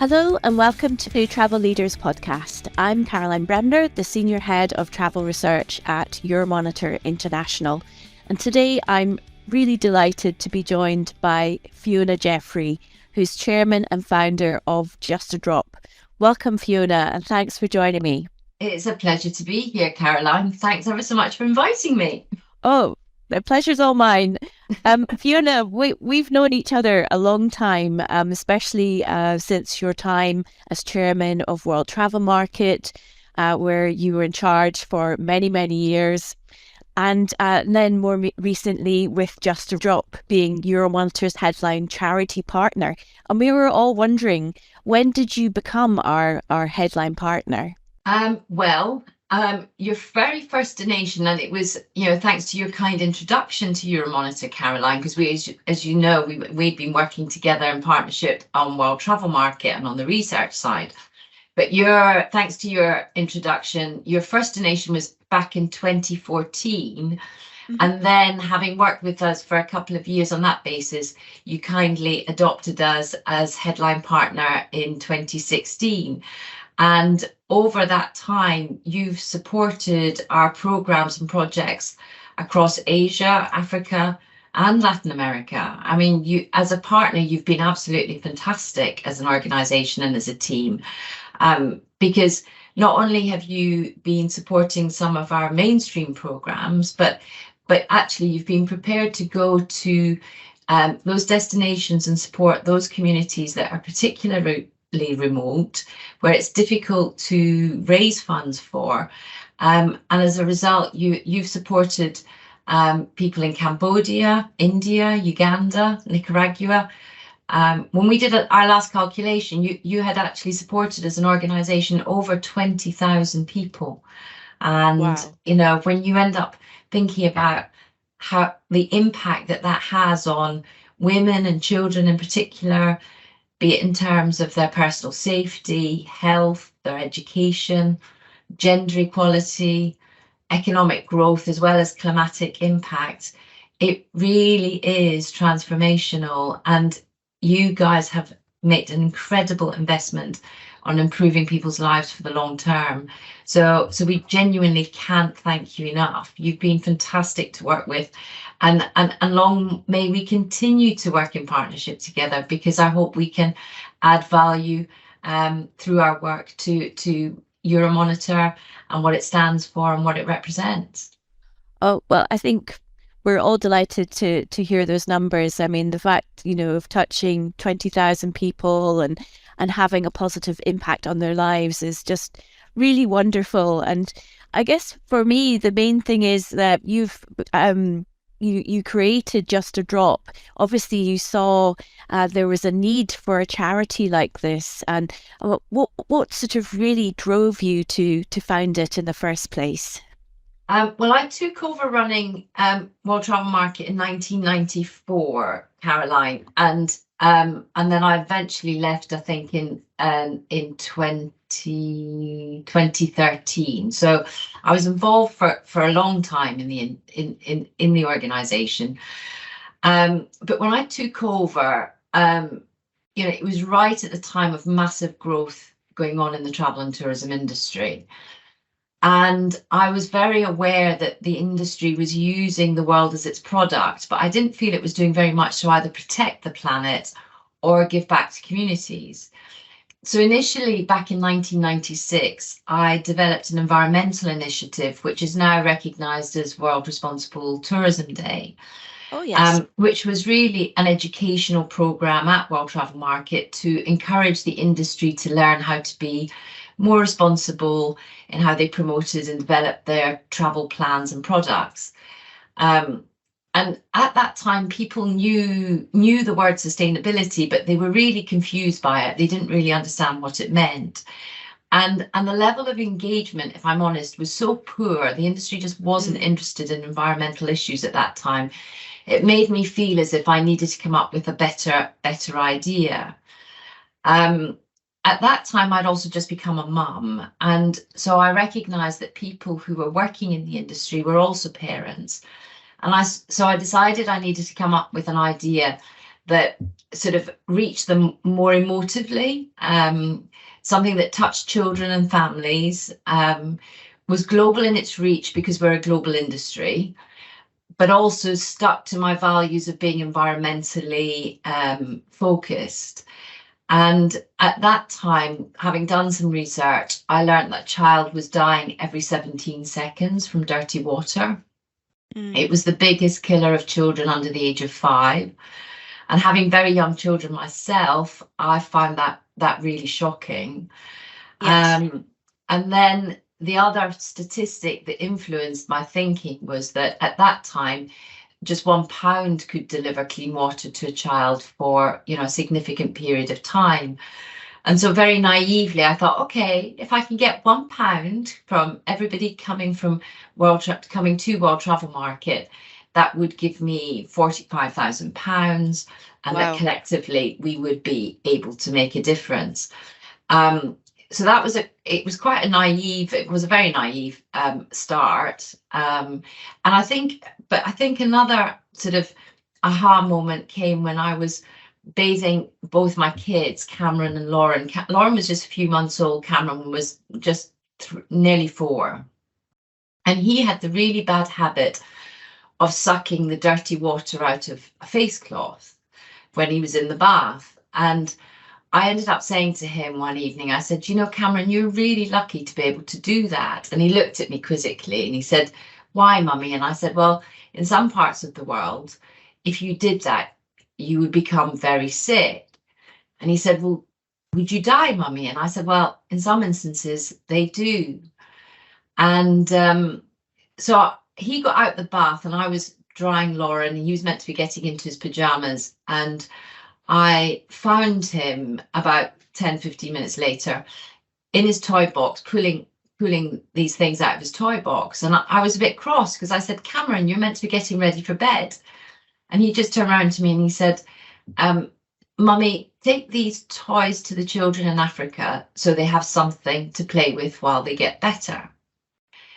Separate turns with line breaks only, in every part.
Hello and welcome to Travel Leaders Podcast. I'm Caroline Bremner, the Senior Head of Travel Research at Euromonitor International. And today I'm really delighted to be joined by Fiona Jeffery, who's Chairman and Founder of Just a Drop. Welcome, Fiona, and thanks for joining me.
It's a pleasure to be here, Caroline. Thanks ever so much for inviting me.
Oh, the pleasure's all mine. Fiona, we've known each other a long time, especially since your time as chairman of World Travel Market, where you were in charge for many, many years. And then more recently with Just a Drop being Euromonitor's headline charity partner. And we were all wondering, when did you become our headline partner?
Your very first donation, and it was, thanks to your kind introduction to Euromonitor, Caroline, because as you know, we've been working together in partnership on World Travel Market and on the research side. But thanks to your introduction, your first donation was back in 2014. Mm-hmm. And then having worked with us for a couple of years on that basis, you kindly adopted us as headline partner in 2016. And over that time, you've supported our programs and projects across Asia, Africa, and Latin America. I mean, you, as a partner, you've been absolutely fantastic as an organization and as a team, because not only have you been supporting some of our mainstream programs, but actually you've been prepared to go to those destinations and support those communities that are particularly remote, where it's difficult to raise funds for, and as a result you've supported people in Cambodia, India, Uganda, Nicaragua. When we did our last calculation, you had actually supported as an organization over 20,000 people. And wow. When you end up thinking about how the impact that has on women and children in particular, be it in terms of their personal safety, health, their education, gender equality, economic growth, as well as climatic impact, it really is transformational. And you guys have made an incredible investment on improving people's lives for the long term. So we genuinely can't thank you enough. You've been fantastic to work with. And long may we continue to work in partnership together, because I hope we can add value through our work to Euromonitor and what it stands for and what it represents.
Oh, well, I think we're all delighted to hear those numbers. I mean, the fact, of touching 20,000 people and having a positive impact on their lives is just really wonderful. And I guess for me, the main thing is that you've you created Just a Drop. Obviously, you saw there was a need for a charity like this. And what sort of really drove you to found it in the first place?
Well, I took over running World Travel Market in 1994, Caroline, and then I eventually left, I think, in 2013. So I was involved for a long time in the organization. But when I took over, it was right at the time of massive growth going on in the travel and tourism industry. And I was very aware that the industry was using the world as its product, but I didn't feel it was doing very much to either protect the planet or give back to communities. So initially, back in 1996, I developed an environmental initiative, which is now recognised as World Responsible Tourism Day.
Oh, yes.
Which was really an educational programme at World Travel Market to encourage the industry to learn how to be more responsible in how they promoted and developed their travel plans and products. And at that time, people knew the word sustainability, but they were really confused by it. They didn't really understand what it meant. And the level of engagement, if I'm honest, was so poor. The industry just wasn't interested in environmental issues at that time. It made me feel as if I needed to come up with a better idea. At that time, I'd also just become a mum. And so I recognized that people who were working in the industry were also parents. And so I decided I needed to come up with an idea that sort of reached them more emotively, something that touched children and families, was global in its reach because we're a global industry, but also stuck to my values of being environmentally focused. And at that time, having done some research, I learned that a child was dying every 17 seconds from dirty water. It was the biggest killer of children under the age of 5. And having very young children myself, I found that really shocking.
Yes.
And then the other statistic that influenced my thinking was that at that time, just £1 could deliver clean water to a child for, a significant period of time. And so very naively, I thought, okay, if I can get £1 from everybody coming to World Travel Market, that would give me £45,000, and that collectively we would be able to make a difference. So it was a very naive start. And I think another sort of aha moment came when I was bathing both my kids, Cameron and Lauren. Lauren was just a few months old. Cameron was just nearly 4. And he had the really bad habit of sucking the dirty water out of a face cloth when he was in the bath. And I ended up saying to him one evening, I said, Cameron, you're really lucky to be able to do that. And he looked at me quizzically and he said, why, Mummy? And I said, well, in some parts of the world, if you did that, you would become very sick. And he said, well, would you die, Mummy? And I said, well, in some instances, they do. And so he got out the bath and I was drying Lauren. He was meant to be getting into his pajamas. And I found him about 10-15 minutes later in his toy box, pulling these things out of his toy box. And I was a bit cross because I said, Cameron, you're meant to be getting ready for bed. And he just turned around to me and he said, Mummy, take these toys to the children in Africa so they have something to play with while they get better.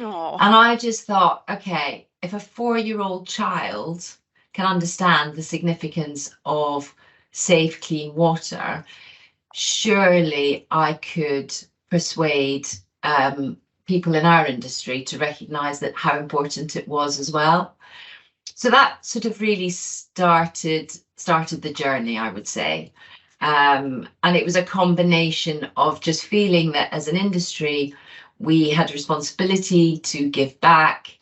Aww.
And I just thought, okay, if a 4-year-old child can understand the significance of safe, clean water, surely I could persuade people in our industry to recognise that how important it was as well. So that sort of really started the journey, I would say. And it was a combination of just feeling that as an industry, we had a responsibility to give back,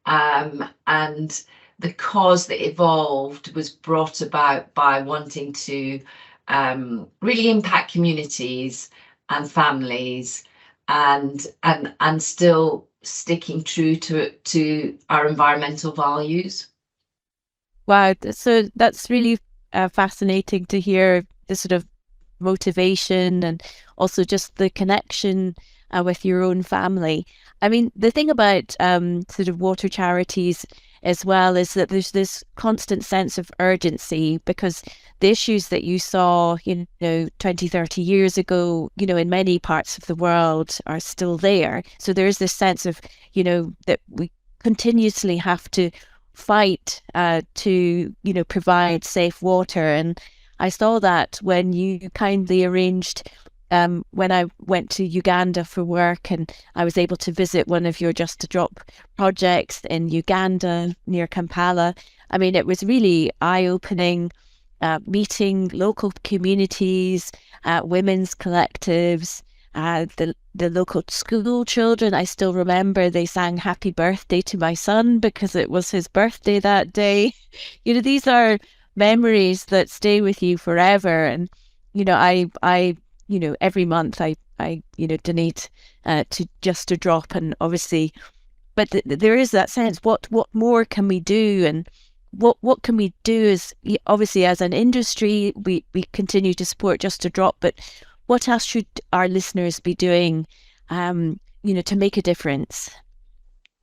and the cause that evolved was brought about by wanting to really impact communities and families, and still sticking true to our environmental values.
Wow, so that's really fascinating to hear the sort of motivation and also just the connection with your own family. I mean, the thing about sort of water charities as well is that there's this constant sense of urgency, because the issues that you saw, 20, 30 years ago, in many parts of the world are still there. So there is this sense of, that we continuously have to fight to, provide safe water. And I saw that when you kindly arranged when I went to Uganda for work, and I was able to visit one of your Just a Drop projects in Uganda near Kampala. I mean, it was really eye-opening, meeting local communities, women's collectives, the local school children. I still remember they sang happy birthday to my son because it was his birthday that day. These are memories that stay with you forever. And, I every month I donate to Just a Drop, and obviously, but there is that sense, what more can we do? And what can we do is, obviously, as an industry, we continue to support Just a Drop, but what else should our listeners be doing, to make a difference?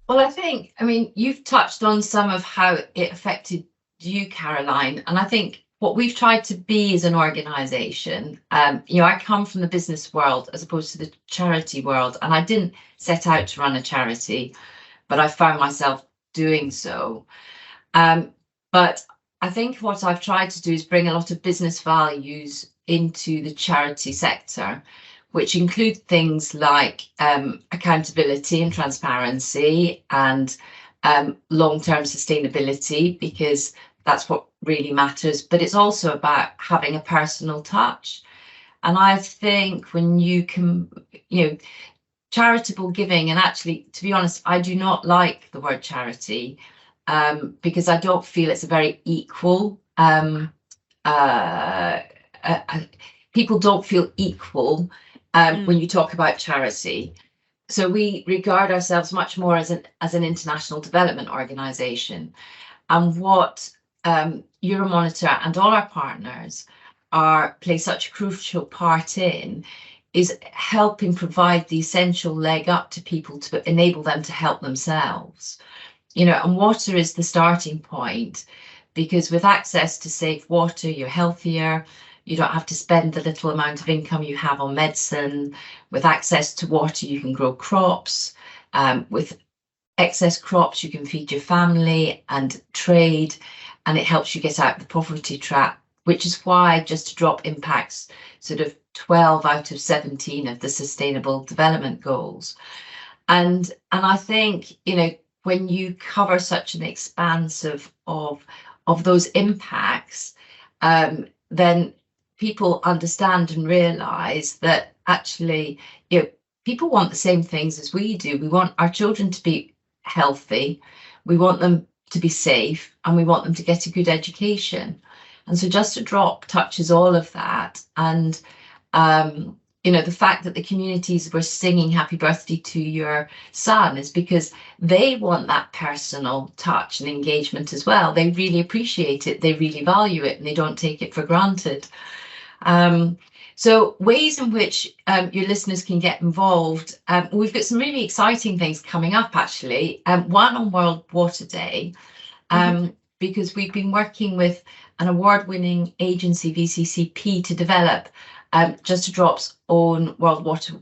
Well, I mean, you've touched on some of how it affected you, Caroline, and I think what we've tried to be as an organisation, I come from the business world as opposed to the charity world, and I didn't set out to run a charity, but I found myself doing so. But I think what I've tried to do is bring a lot of business values into the charity sector, which include things like accountability and transparency and long-term sustainability, because that's what really matters. But it's also about having a personal touch. And I think when you can, charitable giving, and actually, to be honest, I do not like the word charity because I don't feel it's a very equal. People don't feel equal when you talk about charity. So we regard ourselves much more as an international development organisation. And what Euromonitor and all our partners play such a crucial part in is helping provide the essential leg up to people to enable them to help themselves. And water is the starting point, because with access to safe water, you're healthier. You don't have to spend the little amount of income you have on medicine. With access to water, you can grow crops. With excess crops, you can feed your family and trade, and it helps you get out of the poverty trap, which is why Just to Drop impacts sort of 12 out of 17 of the Sustainable Development Goals. And I think, when you cover such an expanse of those impacts, then people understand and realise that actually, people want the same things as we do. We want our children to be healthy, we want them to be safe, and we want them to get a good education. And so Just to Drop touches all of that. And the fact that the communities were singing happy birthday to your son is because they want that personal touch and engagement as well. They really appreciate it, they really value it, and they don't take it for granted. So ways in which your listeners can get involved, we've got some really exciting things coming up, actually. One on World Water Day, because we've been working with an award-winning agency, VCCP, to develop Just to Drop's own World Water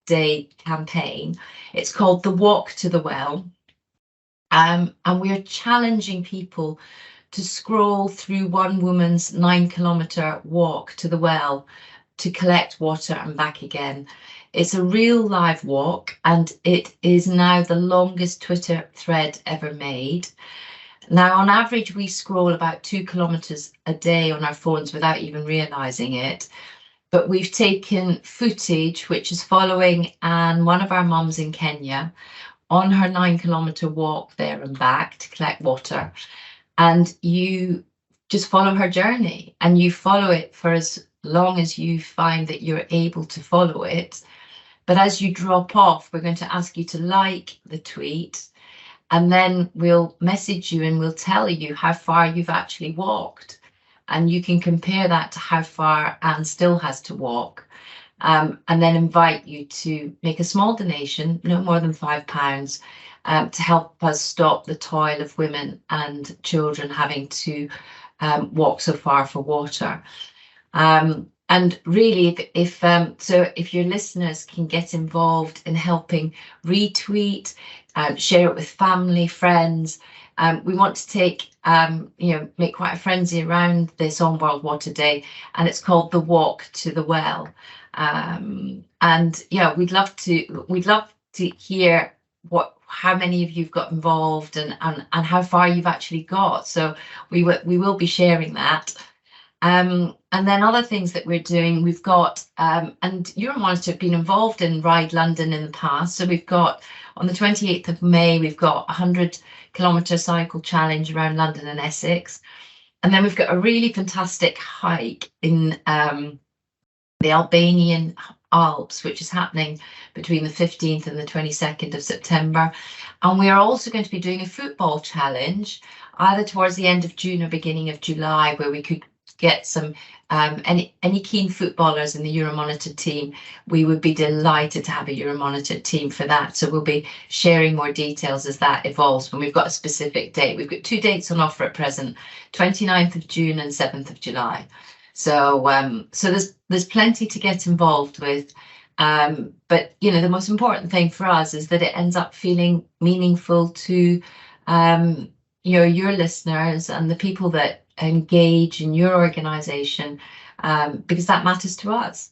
Day campaign. It's called The Walk to the Well, and we're challenging people to scroll through one woman's 9-kilometre walk to the well to collect water and back again. It's a real live walk, and it is now the longest Twitter thread ever made. Now, on average, we scroll about 2 kilometres a day on our phones without even realising it. But we've taken footage which is following one of our mums in Kenya on her 9-kilometre walk there and back to collect water. And you just follow her journey, and you follow it for as long as you find that you're able to follow it. But as you drop off, we're going to ask you to like the tweet, and then we'll message you and we'll tell you how far you've actually walked. And you can compare that to how far Anne still has to walk, and then invite you to make a small donation, no more than £5, to help us stop the toil of women and children having to walk so far for water. And really, if your listeners can get involved in helping retweet, share it with family, friends. We want to take, make quite a frenzy around this on World Water Day, and it's called The Walk to the Well. And yeah, we'd love to hear how many of you've got involved and how far you've actually got. So we will be sharing that. And then other things that we're doing, we've got, and Euromonitor have been involved in Ride London in the past. So we've got, on the 28th of May, we've got a 100-kilometre cycle challenge around London and Essex. And then we've got a really fantastic hike in the Albanian Alps, which is happening between the 15th and the 22nd of September. And we are also going to be doing a football challenge, either towards the end of June or beginning of July, where we could get some any keen footballers in the Euromonitor team. We would be delighted to have a Euromonitor team for that. So we'll be sharing more details as that evolves when we've got a specific date. We've got 2 dates on offer at present, 29th of June and 7th of July. So so there's plenty to get involved with. But the most important thing for us is that it ends up feeling meaningful to your listeners and the people that engage in your organisation, because that matters to us.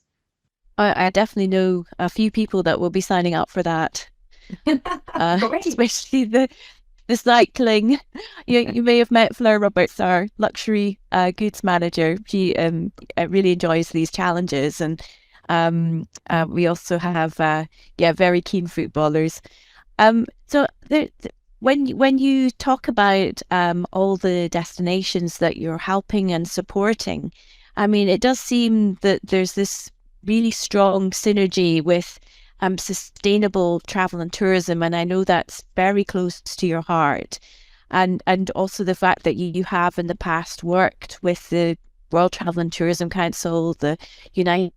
I definitely know a few people that will be signing up for that, especially the cycling. You may have met Fleur Roberts, our luxury goods manager. She really enjoys these challenges, and we also have very keen footballers. So when you talk about all the destinations that you're helping and supporting, I mean, it does seem that there's this really strong synergy with sustainable travel and tourism, and I know that's very close to your heart. And also the fact that you have in the past worked with the World Travel and Tourism Council, the United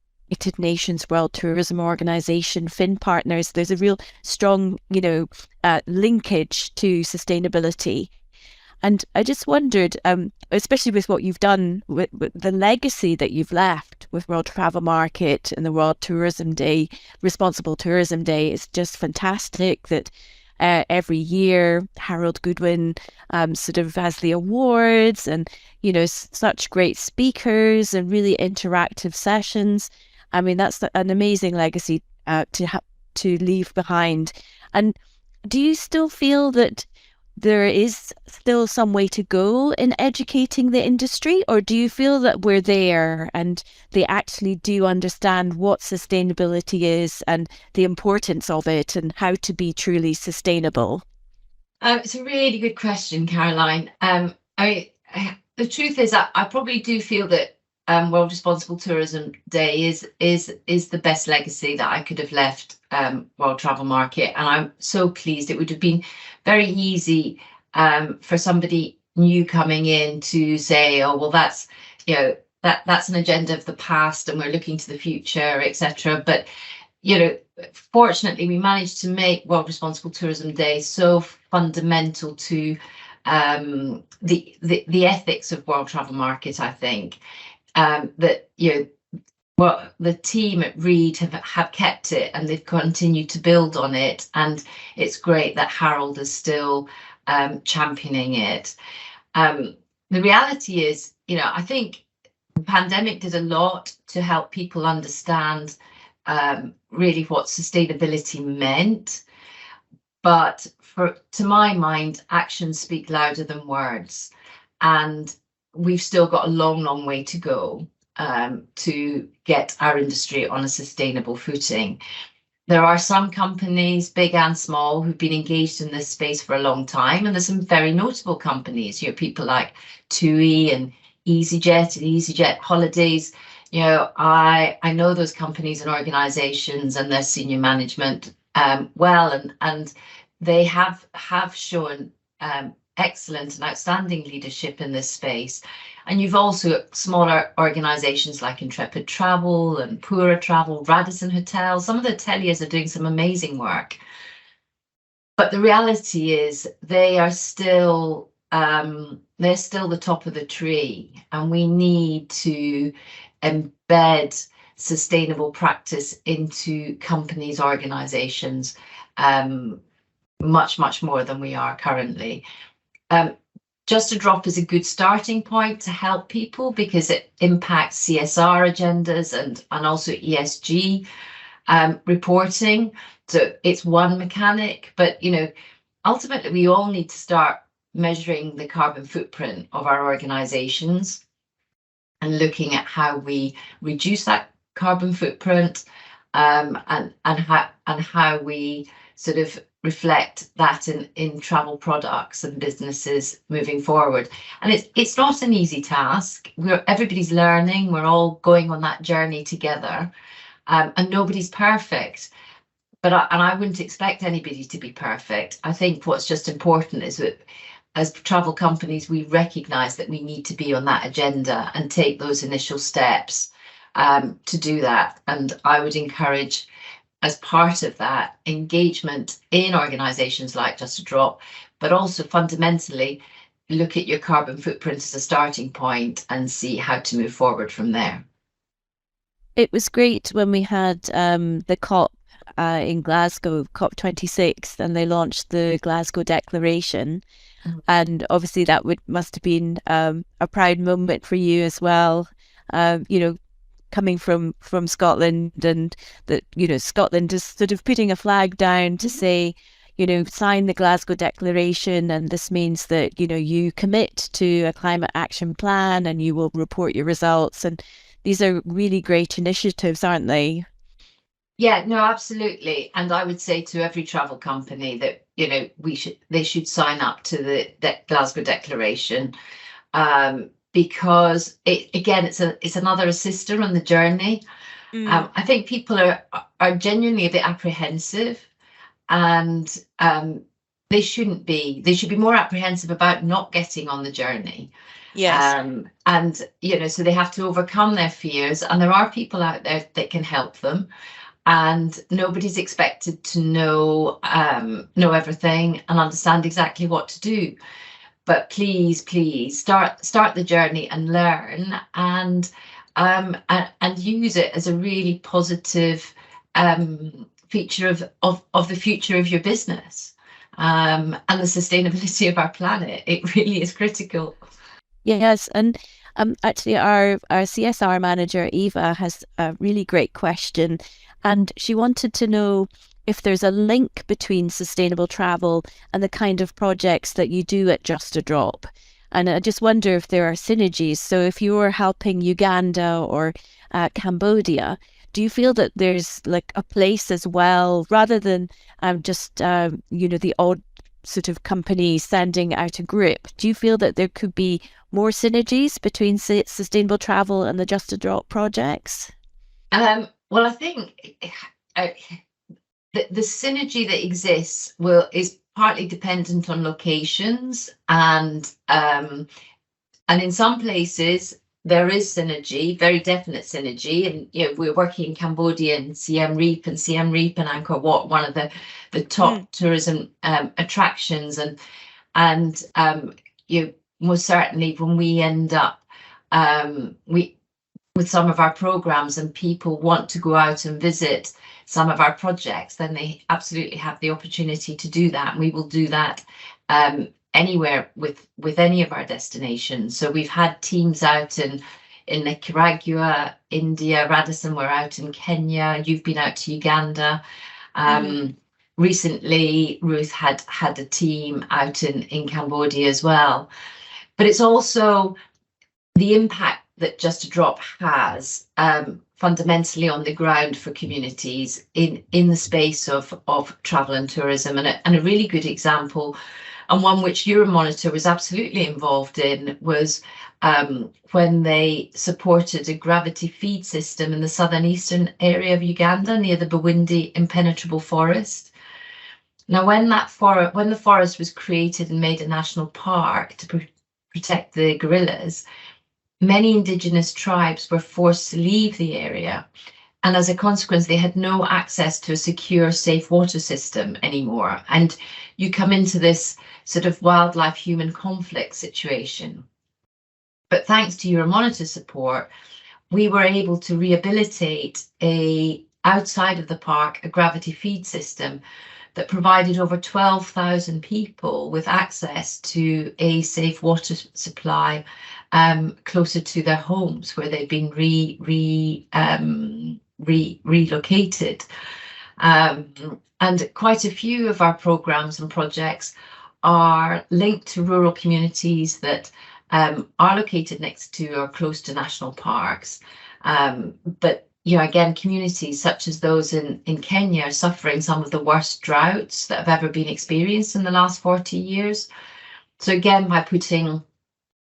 Nations World Tourism Organization, Fin Partners. There's a real strong, linkage to sustainability. And I just wondered, especially with what you've done, with the legacy that you've left with World Travel Market and the World Tourism Day, Responsible Tourism Day, is just fantastic that every year Harold Goodwin sort of has the awards, and, such great speakers and really interactive sessions. I mean, that's an amazing legacy to leave behind. And do you still feel that there is still some way to go in educating the industry, or do you feel that we're there and they actually do understand what sustainability is and the importance of it and how to be truly sustainable?
It's a really good question, Caroline. The truth is, I probably do feel that World Responsible Tourism Day is the best legacy that I could have left World Travel Market, and I'm so pleased. It would have been very easy for somebody new coming in to say, "Oh, well, that's that's an agenda of the past, and we're looking to the future, etc." But fortunately, we managed to make World Responsible Tourism Day so fundamental to the ethics of World Travel Market, I think. That the team at Reed have kept it, and they've continued to build on it, and it's great that Harold is still championing it. The reality is, I think the pandemic did a lot to help people understand really what sustainability meant, but to my mind, actions speak louder than words, and we've still got a long way to go to get our industry on a sustainable footing. There are some companies, big and small, who've been engaged in this space for a long time, and there's some very notable companies, people like TUI and EasyJet Holidays. I know those companies and organizations and their senior management well, and they have shown excellent and outstanding leadership in this space. And you've also smaller organizations like Intrepid Travel and Pura Travel, Radisson Hotels. Some of the hoteliers are doing some amazing work. But the reality is they're still the top of the tree, and we need to embed sustainable practice into companies, organizations, much more than we are currently. Just a Drop is a good starting point to help people because it impacts CSR agendas and also ESG reporting. So it's one mechanic, but ultimately we all need to start measuring the carbon footprint of our organizations and looking at how we reduce that carbon footprint, and how we sort of reflect that in travel products and businesses moving forward. And it's not an easy task. Everybody's learning. We're all going on that journey together, and nobody's perfect. But I wouldn't expect anybody to be perfect. I think what's just important is that as travel companies, we recognise that we need to be on that agenda and take those initial steps to do that. And I would encourage, as part of that, engagement in organisations like Just a Drop, but also fundamentally look at your carbon footprint as a starting point and see how to move forward from there.
It was great when we had the COP in Glasgow, COP26, and they launched the Glasgow Declaration. And obviously that must have been a proud moment for you as well. Coming from Scotland, and that, Scotland is sort of putting a flag down to say, sign the Glasgow Declaration, and this means that, you commit to a climate action plan and you will report your results. And these are really great initiatives, aren't they?
Yeah, no, absolutely. And I would say to every travel company that, they should sign up to the Glasgow Declaration, because it's another assister on the journey. I think people are genuinely a bit apprehensive, and they shouldn't be. They should be more apprehensive about not getting on the journey.
Yes.
And so they have to overcome their fears, and there are people out there that can help them. And nobody's expected to know everything and understand exactly what to do. But please start the journey and learn, and use it as a really positive feature of the future of your business, and the sustainability of our planet. It really is critical.
Yes, and actually our CSR manager, Eva, has a really great question, and she wanted to know if there's a link between sustainable travel and the kind of projects that you do at Just a Drop. And I just wonder if there are synergies. So if you're helping Uganda or Cambodia, do you feel that there's like a place as well, rather than just the odd sort of company sending out a group? Do you feel that there could be more synergies between sustainable travel and the Just a Drop projects?
Well, I think the synergy that exists is partly dependent on locations, and in some places there is synergy, very definite synergy. And we're working in Cambodia and Siem Reap, and Angkor Wat, one of the top tourism attractions, and most certainly when we end up with some of our programs and people want to go out and visit some of our projects, then they absolutely have the opportunity to do that. And we will do that anywhere with any of our destinations. So we've had teams out in Nicaragua, India. Radisson, we're out in Kenya. You've been out to Uganda. Recently, Ruth had a team out in Cambodia as well. But it's also the impact that Just a Drop has fundamentally on the ground for communities in the space of travel and tourism. And a really good example, and one which Euromonitor was absolutely involved in, was when they supported a gravity feed system in the southern eastern area of Uganda near the Bwindi impenetrable forest. Now, when the forest was created and made a national park to protect the gorillas, many indigenous tribes were forced to leave the area, and as a consequence they had no access to a secure, safe water system anymore. And you come into this sort of wildlife human conflict situation. But thanks to Euromonitor support, we were able to rehabilitate outside of the park a gravity feed system that provided over 12,000 people with access to a safe water supply closer to their homes, where they've been relocated. And quite a few of our programs and projects are linked to rural communities that are located next to or close to national parks. But again, communities such as those in Kenya are suffering some of the worst droughts that have ever been experienced in the last 40 years. So again, by putting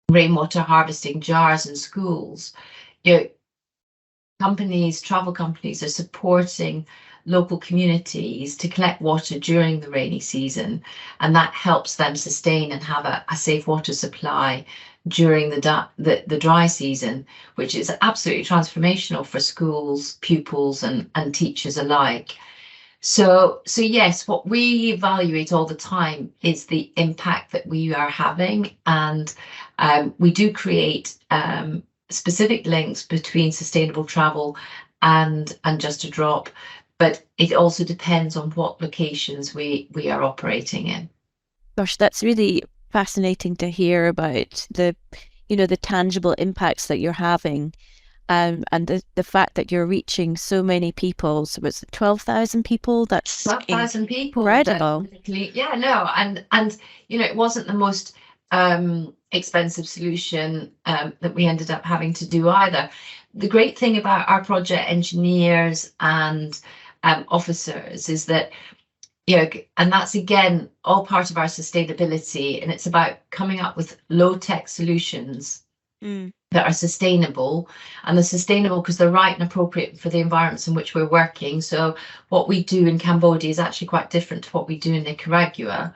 rainwater harvesting jars in schools, travel companies are supporting local communities to collect water during the rainy season, and that helps them sustain and have a safe water supply during the dry season, which is absolutely transformational for schools, pupils and teachers alike. So yes, what we evaluate all the time is the impact that we are having, and we do create specific links between sustainable travel and Just a Drop. but it also depends on what locations we are operating in.
Gosh, that's really fascinating to hear about the, the tangible impacts that you're having. And the fact that you're reaching so many people. So it's 12,000 people. That's
12,000 people.
incredible.
Yeah, no, and it wasn't the most expensive solution that we ended up having to do either. The great thing about our project engineers and officers is that, and that's again all part of our sustainability, and it's about coming up with low-tech solutions that are sustainable, and they're sustainable because they're right and appropriate for the environments in which we're working. So what we do in Cambodia is actually quite different to what we do in Nicaragua.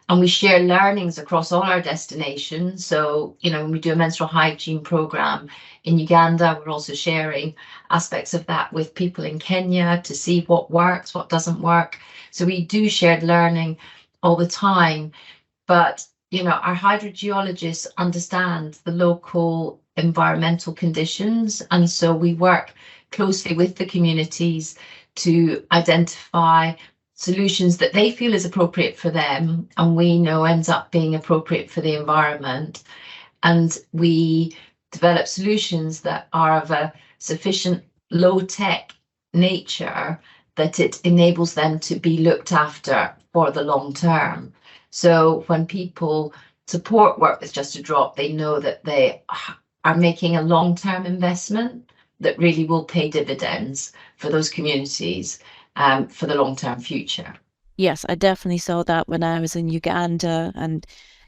And we share learnings across all our destinations. So, when we do a menstrual hygiene program in Uganda, we're also sharing aspects of that with people in Kenya to see what works, what doesn't work. So we do shared learning all the time. But, our hydrogeologists understand the local environmental conditions. And so we work closely with the communities to identify solutions that they feel is appropriate for them, and we know ends up being appropriate for the environment. And we develop solutions that are of a sufficient low-tech nature that it enables them to be looked after for the long term. So when people support work with Just a Drop, they know that they are making a long-term investment that really will pay dividends for those communities for the long-term future.
Yes, I definitely saw that when I was in Uganda, and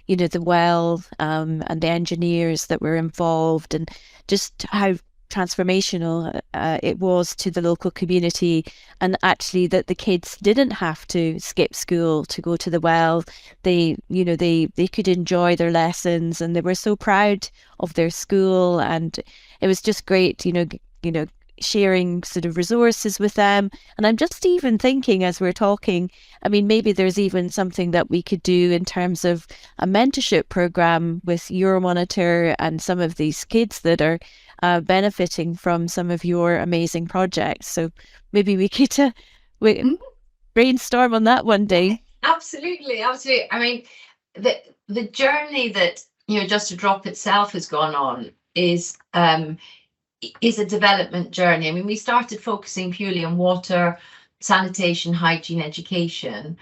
the well and the engineers that were involved, and just how transformational it was to the local community, and actually that the kids didn't have to skip school to go to the well. They could enjoy their lessons, and they were so proud of their school, and it was just great, sharing sort of resources with them. And I'm just even thinking as we're talking, I mean, maybe there's even something that we could do in terms of a mentorship program with Euromonitor and some of these kids that are benefiting from some of your amazing projects. So maybe we could brainstorm on that one day.
Absolutely. I mean, the journey that Just a Drop itself has gone on is a development journey. I mean, we started focusing purely on water, sanitation, hygiene, education,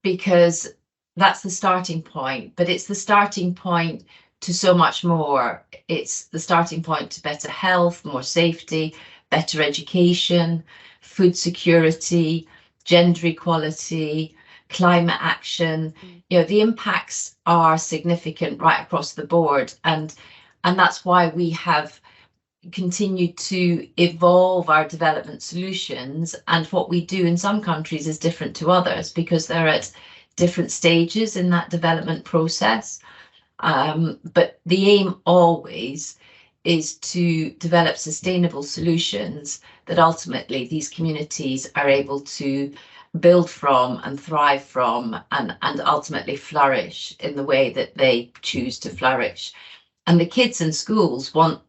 because that's the starting point. But it's the starting point to so much more. It's the starting point to better health, more safety, better education, food security, gender equality, climate action. The impacts are significant right across the board. And that's why we have continue to evolve our development solutions, and what we do in some countries is different to others because they're at different stages in that development process. But the aim always is to develop sustainable solutions that ultimately these communities are able to build from and thrive from, and ultimately flourish in the way that they choose to flourish. And the kids in schools want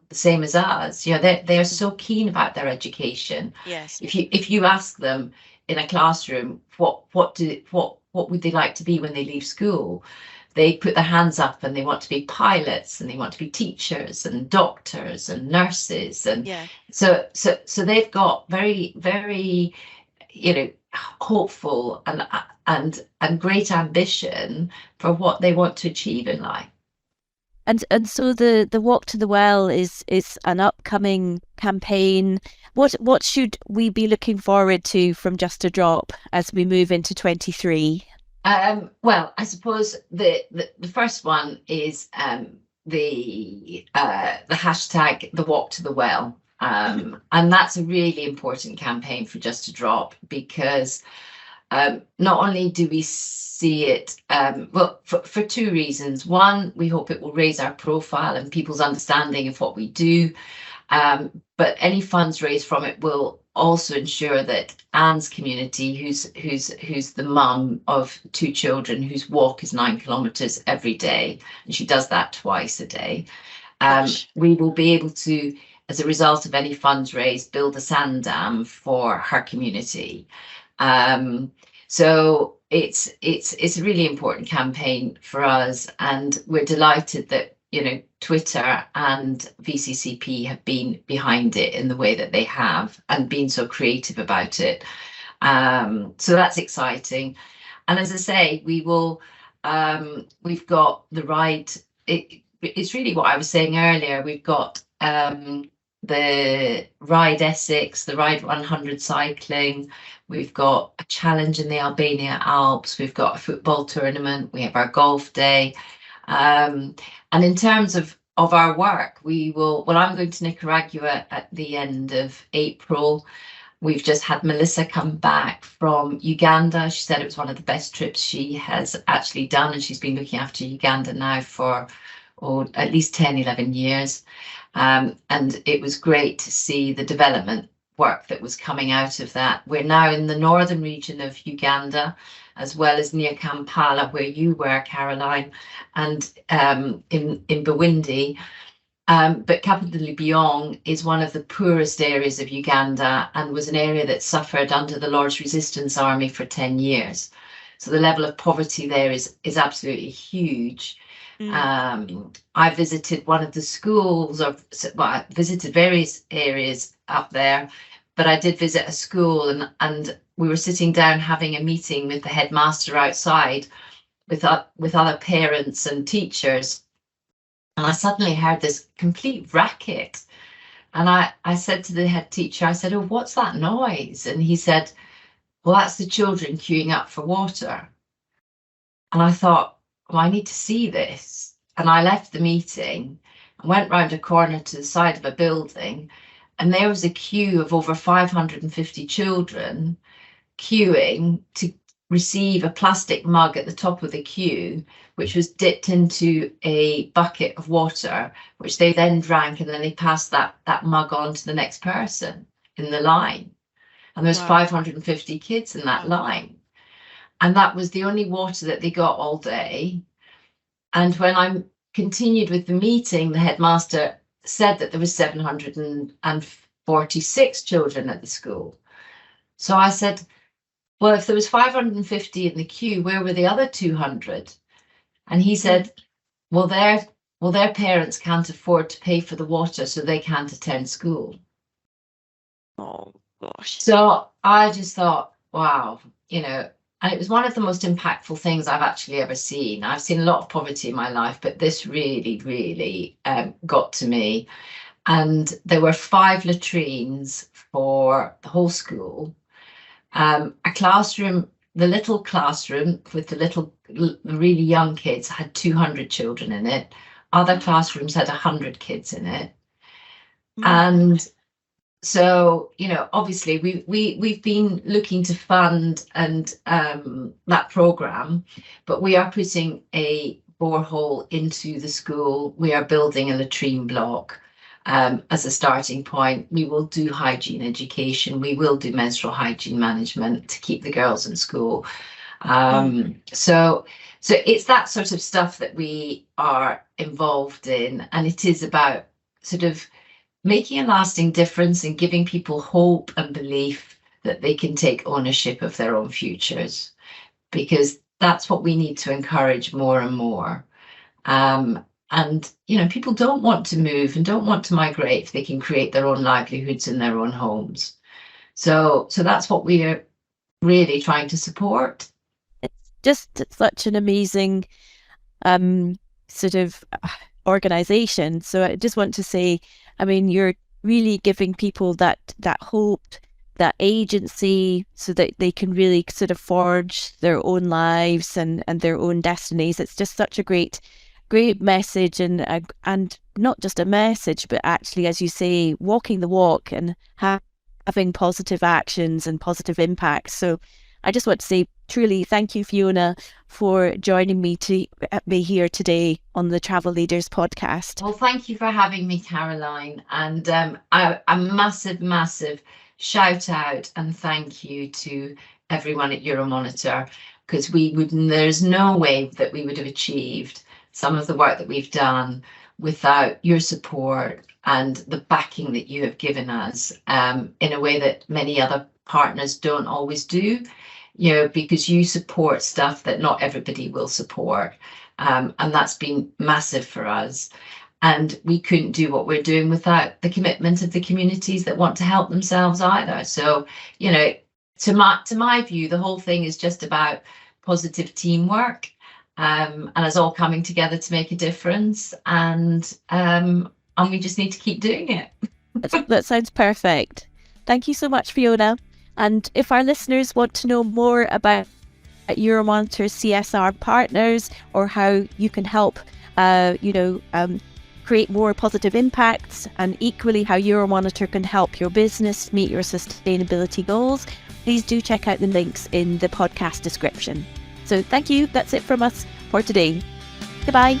the same as us. They are so keen about their education.
Yes.
If you ask them in a classroom what would they like to be when they leave school, they put their hands up and they want to be pilots, and they want to be teachers and doctors and nurses. And so they've got very, very, hopeful and great ambition for what they want to achieve in life.
And so the Walk to the Well is an upcoming campaign. What should we be looking forward to from Just a Drop as we move into 23?
Well, I suppose the first one is the hashtag the Walk to the Well, and that's a really important campaign for Just a Drop, because not only do we see it, for two reasons. One, we hope it will raise our profile and people's understanding of what we do, but any funds raised from it will also ensure that Anne's community, who's the mum of 2 children whose walk is 9 kilometres every day, and she does that twice a day, we will be able to as a result of any funds raised, build a sand dam for her community. So it's a really important campaign for us, and we're delighted that, you know, Twitter and VCCP have been behind it in the way that they have and been so creative about it. So that's exciting. And as I say, we will, we've got the ride. It's really what I was saying earlier. We've got the Ride Essex, the Ride 100 cycling. We've got a challenge in the Albania Alps. We've got a football tournament. We have our golf day. And in terms of our work, we will, well, I'm going to Nicaragua at the end of April. We've just had Melissa come back from Uganda. She said it was one of the best trips she has actually done, and she's been looking after Uganda now for at least 10, 11 years. And it was great to see the development work that was coming out of that. We're now in the northern region of Uganda, as well as near Kampala, where you were, Caroline, and in Bwindi. But Kapitali Byong is one of the poorest areas of Uganda and was an area that suffered under the Lord's Resistance Army for 10 years. So the level of poverty there is absolutely huge. I visited one of the schools, well, I visited various areas up there, but I did visit a school, and we were sitting down having a meeting with the headmaster outside with other parents and teachers. And I suddenly heard this complete racket. And I said to the head teacher, I said, "Oh, what's that noise?" And he said, "Well, that's the children queuing up for water." And I thought, well, I need to see this. And I left the meeting and went round a corner to the side of a building, and there was a queue of over 550 children queuing to receive a plastic mug at the top of the queue, which was dipped into a bucket of water, which they then drank, and then they passed that mug on to the next person in the line. And there's 550 kids in that line. And that was the only water that they got all day. And when I continued with the meeting, the headmaster said that there was 746 children at the school. So I said, well, if there was 550 in the queue, where were the other 200? And he said, well, their parents can't afford to pay for the water, so they can't attend school.
Oh, gosh.
So I just thought, wow, you know, and it was one of the most impactful things I've actually ever seen. I've seen a lot of poverty in my life, but this really, really got to me. And there were 5 latrines for the whole school. A classroom, the little classroom with the really young kids had 200 children in it. Other classrooms had 100 kids in it. And so, you know, obviously we've been looking to fund and that program, but we are putting a borehole into the school. We are building a latrine block. As a starting point. We will do hygiene education. We will do menstrual hygiene management to keep the girls in school. So it's that sort of stuff that we are involved in, and it is about sort of making a lasting difference and giving people hope and belief that they can take ownership of their own futures, because that's what we need to encourage more and more. And, you know, people don't want to move and don't want to migrate if they can create their own livelihoods in their own homes. So that's what we are really trying to support.
It's just such an amazing sort of organization. So I just want to say, I mean, you're really giving people that hope, that agency, so that they can really sort of forge their own lives and their own destinies. It's just such a great message, and not just a message, but actually, as you say, walking the walk and having positive actions and positive impacts. So I just want to say truly thank you, Fiona, for joining me here today on the Travel Leaders podcast.
Well, thank you for having me, Caroline, and a massive shout out and thank you to everyone at Euromonitor, because there's no way that we would have achieved some of the work that we've done without your support and the backing that you have given us in a way that many other partners don't always do, because you support stuff that not everybody will support. And that's been massive for us. And we couldn't do what we're doing without the commitment of the communities that want to help themselves either. So, to my view, the whole thing is just about positive teamwork, and us all coming together to make a difference. And we just need to keep doing it.
That sounds perfect. Thank you so much, Fiona. And if our listeners want to know more about Euromonitor CSR partners, or how you can help, create more positive impacts, and equally how Euromonitor can help your business meet your sustainability goals, please do check out the links in the podcast description. So thank you. That's it from us for today. Goodbye.